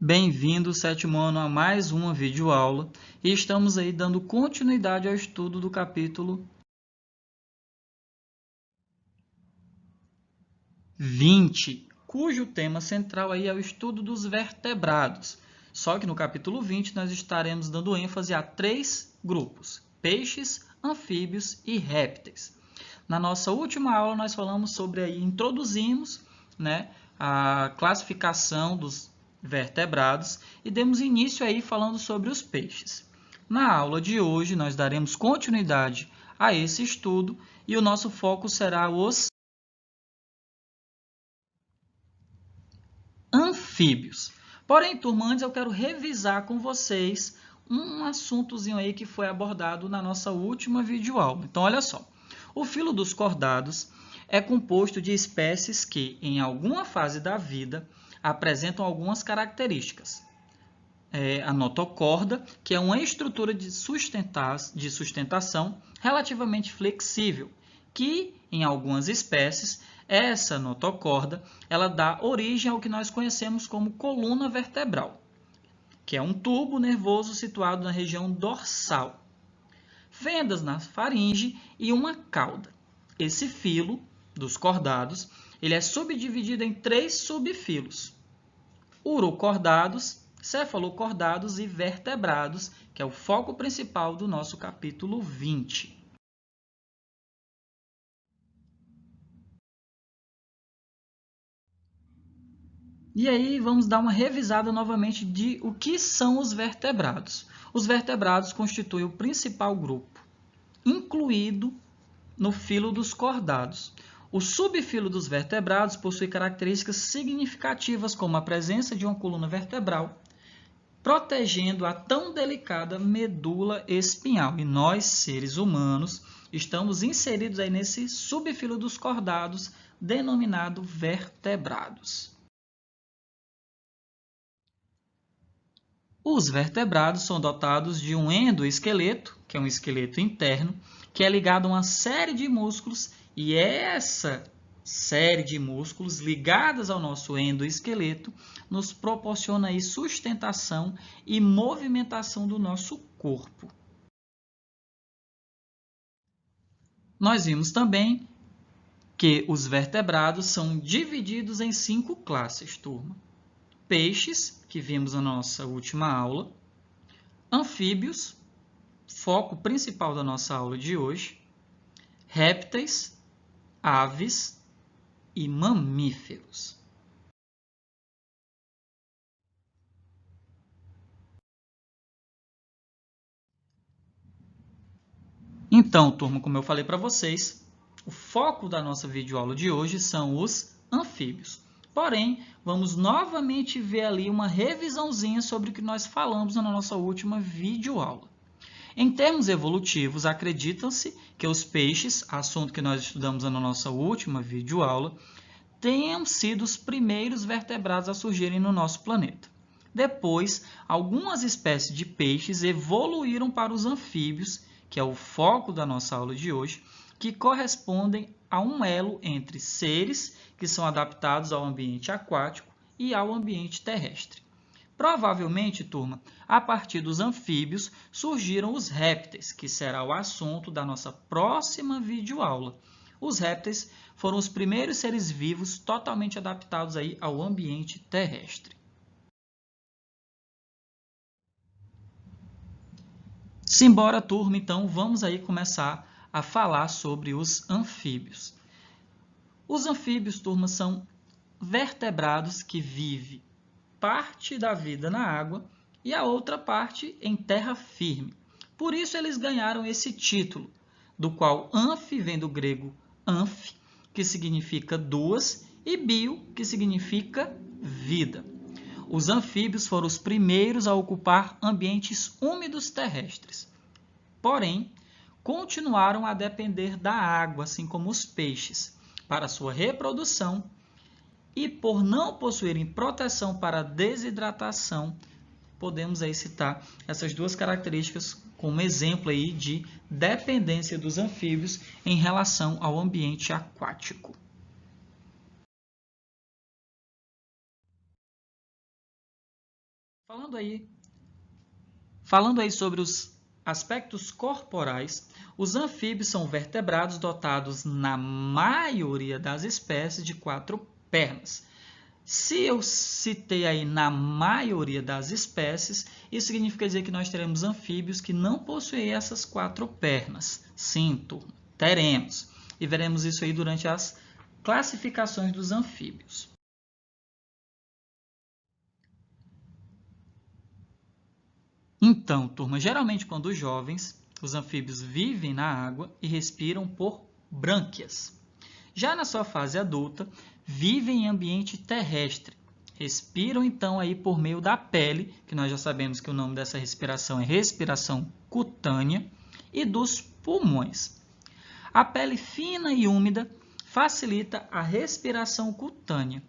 Bem-vindo, sétimo ano, a mais uma videoaula e estamos aí dando continuidade ao estudo do capítulo 20, cujo tema central aí é o estudo dos vertebrados. Só que no capítulo 20 nós estaremos dando ênfase a 3 grupos: peixes, anfíbios e répteis. Na nossa última aula nós falamos sobre aí, introduzimos, a classificação dos vertebrados e demos início aí falando sobre os peixes. Na aula de hoje nós daremos continuidade a esse estudo e o nosso foco será os anfíbios. Porém, turma, antes eu quero revisar com vocês um assuntozinho aí que foi abordado na nossa última videoaula. Então, olha só. O filo dos cordados é composto de espécies que, em alguma fase da vida, apresentam algumas características. A notocorda, que é uma estrutura de sustentação relativamente flexível, que, em algumas espécies, essa notocorda ela dá origem ao que nós conhecemos como coluna vertebral, que é um tubo nervoso situado na região dorsal, fendas na faringe e uma cauda. Esse filo dos cordados ele é subdividido em 3 subfilos: urocordados, cefalocordados e vertebrados, que é o foco principal do nosso capítulo 20. E aí vamos dar uma revisada novamente de o que são os vertebrados. Os vertebrados constituem o principal grupo, incluído no filo dos cordados. O subfilo dos vertebrados possui características significativas como a presença de uma coluna vertebral, protegendo a tão delicada medula espinhal. E nós, seres humanos, estamos inseridos aí nesse subfilo dos cordados, denominado vertebrados. Os vertebrados são dotados de um endoesqueleto, que é um esqueleto interno, que é ligado a uma série de músculos, e essa série de músculos ligadas ao nosso endoesqueleto nos proporciona aí sustentação e movimentação do nosso corpo. Nós vimos também que os vertebrados são divididos em 5 classes, turma. Peixes, que vimos na nossa última aula, anfíbios, foco principal da nossa aula de hoje, répteis, aves e mamíferos. Então, turma, como eu falei para vocês, o foco da nossa videoaula de hoje são os anfíbios. Porém, vamos novamente ver ali uma revisãozinha sobre o que nós falamos na nossa última videoaula. Em termos evolutivos, acredita-se que os peixes, assunto que nós estudamos na nossa última videoaula, tenham sido os primeiros vertebrados a surgirem no nosso planeta. Depois, algumas espécies de peixes evoluíram para os anfíbios, que é o foco da nossa aula de hoje, que correspondem a um elo entre seres que são adaptados ao ambiente aquático e ao ambiente terrestre. Provavelmente, turma, a partir dos anfíbios surgiram os répteis, que será o assunto da nossa próxima videoaula. Os répteis foram os primeiros seres vivos totalmente adaptados aí ao ambiente terrestre. Simbora, turma, então vamos aí começar a falar sobre os anfíbios. Os anfíbios, turma, são vertebrados que vivem parte da vida na água e a outra parte em terra firme. Por isso eles ganharam esse título, do qual anfi vem do grego amphi, que significa duas, e bio, que significa vida. Os anfíbios foram os primeiros a ocupar ambientes úmidos terrestres. Porém, continuaram a depender da água, assim como os peixes, para sua reprodução, e por não possuírem proteção para a desidratação, podemos aí citar essas duas características como exemplo aí de dependência dos anfíbios em relação ao ambiente aquático. Falando aí sobre os aspectos corporais, os anfíbios são vertebrados dotados, na maioria das espécies, de 4 pernas. Se eu citei aí na maioria das espécies, isso significa dizer que nós teremos anfíbios que não possuem essas 4 pernas. Sim, turma, teremos. E veremos isso aí durante as classificações dos anfíbios. Então, turma, geralmente quando jovens, os anfíbios vivem na água e respiram por brânquias. Já na sua fase adulta, vivem em ambiente terrestre. Respiram, então, aí por meio da pele, que nós já sabemos que o nome dessa respiração é respiração cutânea, e dos pulmões. A pele fina e úmida facilita a respiração cutânea.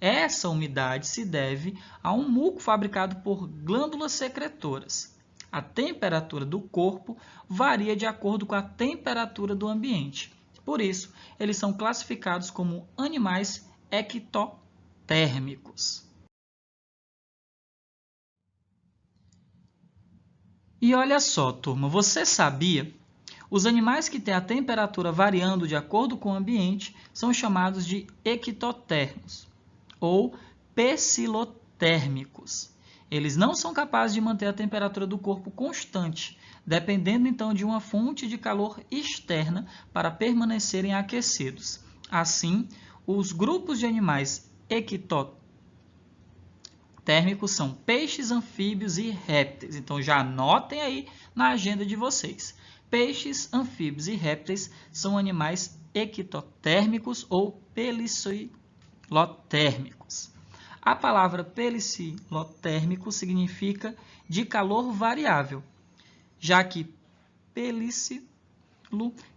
Essa umidade se deve a um muco fabricado por glândulas secretoras. A temperatura do corpo varia de acordo com a temperatura do ambiente. Por isso, eles são classificados como animais ectotérmicos. E olha só, turma, você sabia? Os animais que têm a temperatura variando de acordo com o ambiente são chamados de ectotérmicos ou pecilotérmicos. Eles não são capazes de manter a temperatura do corpo constante, dependendo então de uma fonte de calor externa para permanecerem aquecidos. Assim, os grupos de animais ectotérmicos são peixes, anfíbios e répteis. Então já anotem aí na agenda de vocês. Peixes, anfíbios e répteis são animais ectotérmicos ou pelicilotérmicos. A palavra pelicilotérmico significa de calor variável, já que pelicilo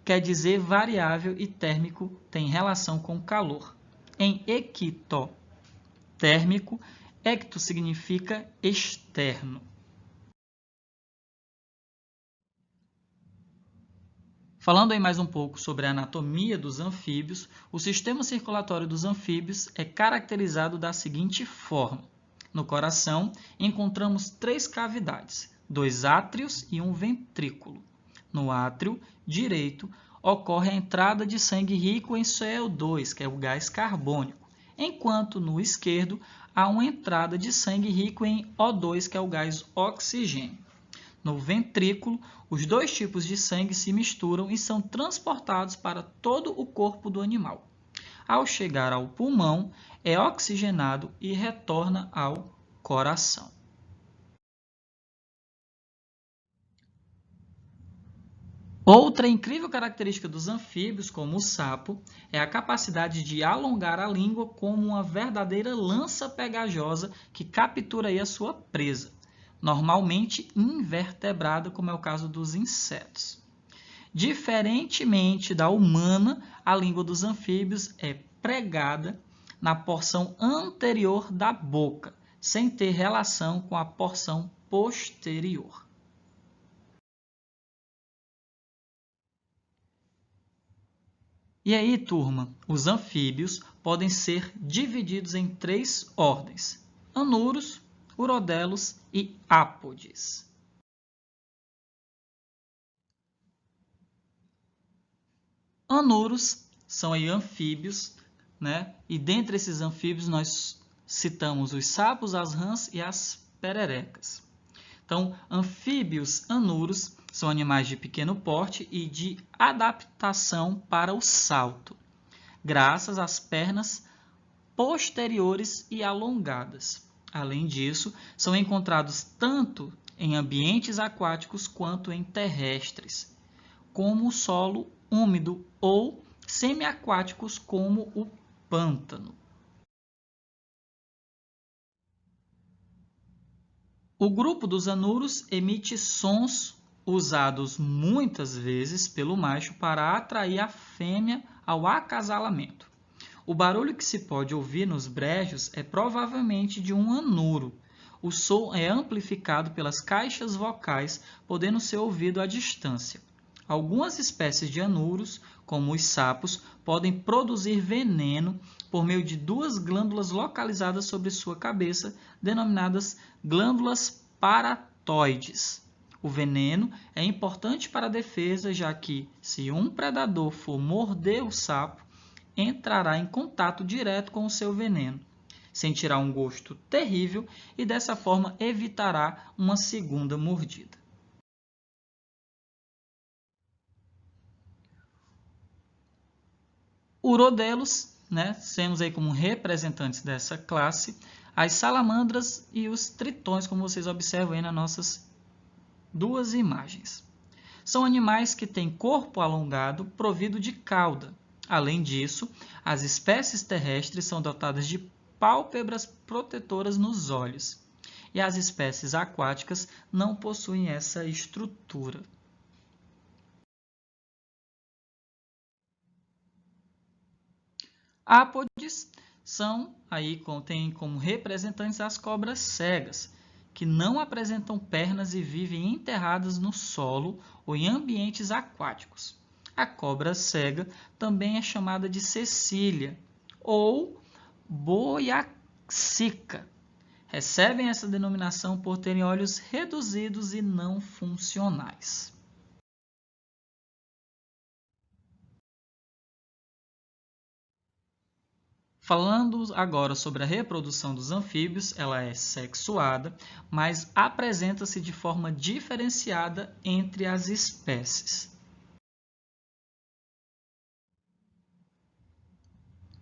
quer dizer variável e térmico tem relação com calor. Em ectotérmico, ecto significa externo. Falando aí mais um pouco sobre a anatomia dos anfíbios, o sistema circulatório dos anfíbios é caracterizado da seguinte forma. No coração, encontramos 3 cavidades, 2 átrios e um ventrículo. No átrio direito, ocorre a entrada de sangue rico em CO2, que é o gás carbônico, enquanto no esquerdo há uma entrada de sangue rico em O2, que é o gás oxigênio. No ventrículo, os 2 tipos de sangue se misturam e são transportados para todo o corpo do animal. Ao chegar ao pulmão, é oxigenado e retorna ao coração. Outra incrível característica dos anfíbios, como o sapo, é a capacidade de alongar a língua como uma verdadeira lança pegajosa que captura aí a sua presa, normalmente invertebrada, como é o caso dos insetos. Diferentemente da humana, a língua dos anfíbios é pregada na porção anterior da boca, sem ter relação com a porção posterior. E aí, turma, os anfíbios podem ser divididos em 3 ordens: anuros, urodelos e ápodes. Anuros são aí anfíbios, né? E dentre esses anfíbios nós citamos os sapos, as rãs e as pererecas. Então, anfíbios anuros são animais de pequeno porte e de adaptação para o salto, graças às pernas posteriores e alongadas. Além disso, são encontrados tanto em ambientes aquáticos quanto em terrestres, como o solo úmido, ou semiaquáticos, como o pântano. O grupo dos anuros emite sons usados muitas vezes pelo macho para atrair a fêmea ao acasalamento. O barulho que se pode ouvir nos brejos é provavelmente de um anuro. O som é amplificado pelas caixas vocais, podendo ser ouvido à distância. Algumas espécies de anuros, como os sapos, podem produzir veneno por meio de duas glândulas localizadas sobre sua cabeça, denominadas glândulas paratóides. O veneno é importante para a defesa, já que, se um predador for morder o sapo, entrará em contato direto com o seu veneno, sentirá um gosto terrível e, dessa forma, evitará uma segunda mordida. Urodelos, temos aí como representantes dessa classe as salamandras e os tritões, como vocês observam aí nas nossas duas imagens. São animais que têm corpo alongado, provido de cauda. Além disso, as espécies terrestres são dotadas de pálpebras protetoras nos olhos, e as espécies aquáticas não possuem essa estrutura. Ápodes têm como representantes as cobras cegas, que não apresentam pernas e vivem enterradas no solo ou em ambientes aquáticos. A cobra cega também é chamada de cecília ou boiaxica. Recebem essa denominação por terem olhos reduzidos e não funcionais. Falando agora sobre a reprodução dos anfíbios, ela é sexuada, mas apresenta-se de forma diferenciada entre as espécies.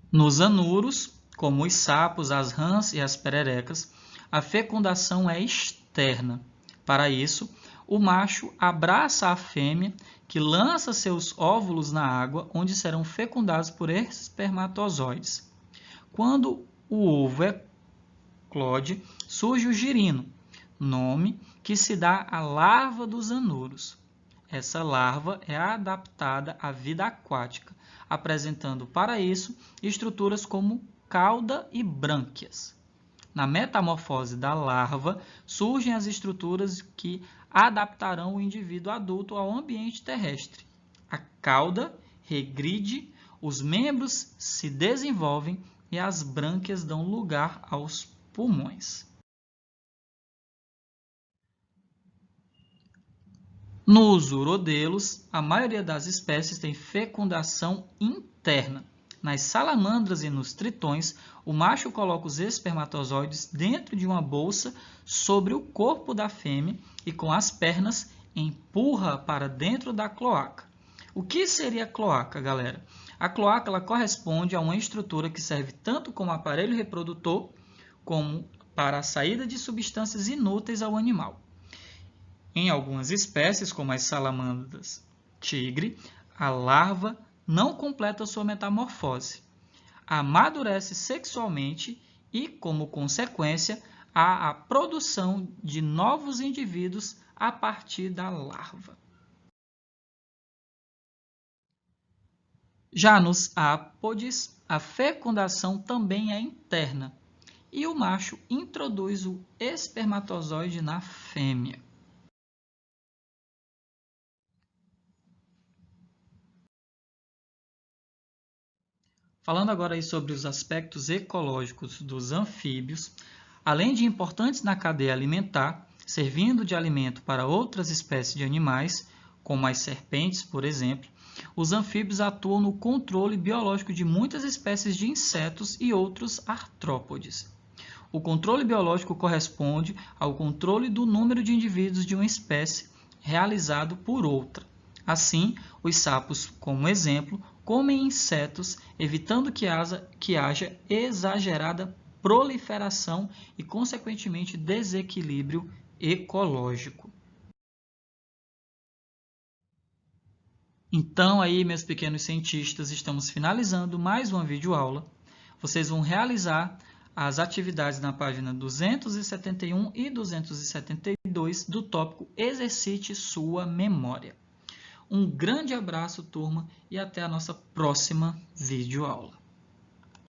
Nos anuros, como os sapos, as rãs e as pererecas, a fecundação é externa. Para isso, o macho abraça a fêmea, que lança seus óvulos na água, onde serão fecundados por espermatozoides. Quando o ovo eclode, surge o girino, nome que se dá à larva dos anuros. Essa larva é adaptada à vida aquática, apresentando para isso estruturas como cauda e brânquias. Na metamorfose da larva, surgem as estruturas que adaptarão o indivíduo adulto ao ambiente terrestre. A cauda regride, os membros se desenvolvem e as brânquias dão lugar aos pulmões. Nos urodelos, a maioria das espécies tem fecundação interna. Nas salamandras e nos tritões, o macho coloca os espermatozoides dentro de uma bolsa sobre o corpo da fêmea e, com as pernas, empurra para dentro da cloaca. O que seria a cloaca, galera? A cloaca ela corresponde a uma estrutura que serve tanto como aparelho reprodutor, como para a saída de substâncias inúteis ao animal. Em algumas espécies, como as salamandras tigre, a larva não completa sua metamorfose. Amadurece sexualmente e, como consequência, há a produção de novos indivíduos a partir da larva. Já nos ápodes, a fecundação também é interna e o macho introduz o espermatozoide na fêmea. Falando agora aí sobre os aspectos ecológicos dos anfíbios, além de importantes na cadeia alimentar, servindo de alimento para outras espécies de animais, como as serpentes, por exemplo, os anfíbios atuam no controle biológico de muitas espécies de insetos e outros artrópodes. O controle biológico corresponde ao controle do número de indivíduos de uma espécie realizado por outra. Assim, os sapos, como exemplo, comem insetos, evitando que haja exagerada proliferação e, consequentemente, desequilíbrio ecológico. Então, aí, meus pequenos cientistas, estamos finalizando mais uma videoaula. Vocês vão realizar as atividades na página 271 e 272 do tópico Exercite Sua Memória. Um grande abraço, turma, e até a nossa próxima videoaula.